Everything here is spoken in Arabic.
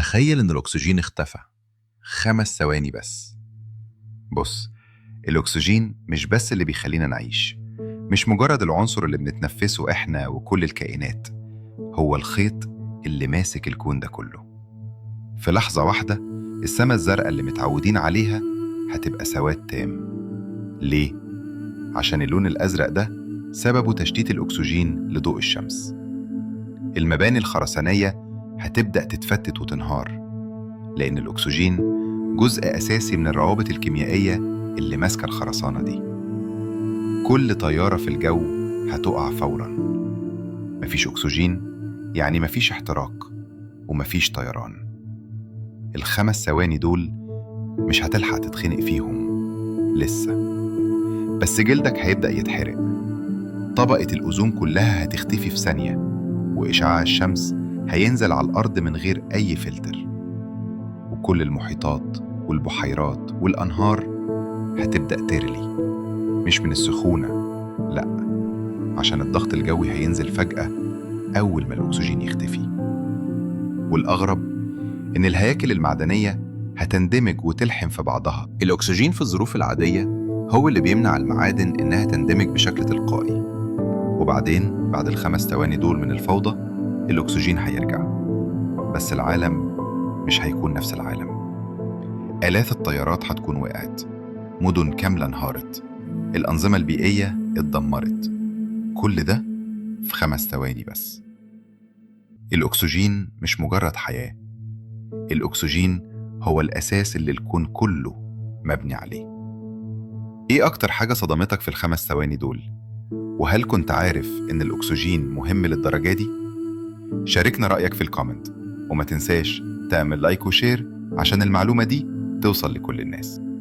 تخيل إن الأكسجين اختفى 5 ثواني بس. بص، الأكسجين مش بس اللي بيخلينا نعيش، مش مجرد العنصر اللي بنتنفسه إحنا وكل الكائنات، هو الخيط اللي ماسك الكون ده كله. في لحظة واحدة السماء الزرقاء اللي متعودين عليها هتبقى سواد تام. ليه؟ عشان اللون الأزرق ده سببه تشتيت الأكسجين لضوء الشمس. المباني الخرسانية هتبدأ تتفتت وتنهار، لأن الأكسجين جزء أساسي من الروابط الكيميائية اللي ماسكة الخرسانة دي. كل طيارة في الجو هتقع فوراً. مفيش أكسجين يعني مفيش احتراق ومفيش طيران. ال5 ثواني دول مش هتلحق تتخنق فيهم لسه، بس جلدك هيبدأ يتحرق، طبقة الأوزون كلها هتختفي في ثانية، وإشعاع الشمس هينزل على الأرض من غير أي فلتر، وكل المحيطات والبحيرات والأنهار هتبدأ تغلي، مش من السخونة، لأ، عشان الضغط الجوي هينزل فجأة أول ما الأكسجين يختفي. والأغرب إن الهياكل المعدنية هتندمج وتلحم في بعضها. الأكسجين في الظروف العادية هو اللي بيمنع المعادن إنها تندمج بشكل تلقائي، وبعدين بعد ال5 ثواني دول من الفوضى الأكسجين هيرجع، بس العالم مش هيكون نفس العالم. آلاف الطيارات هتكون وقعت، مدن كاملة انهارت، الأنظمة البيئية اتدمرت، كل ده في 5 ثواني بس. الأكسجين مش مجرد حياة، الأكسجين هو الأساس اللي الكون كله مبني عليه. إيه أكتر حاجة صدمتك في ال5 ثواني دول؟ وهل كنت عارف إن الأكسجين مهم للدرجة دي؟ شاركنا رأيك في الكومنت، وما تنساش تعمل لايك وشير عشان المعلومة دي توصل لكل الناس.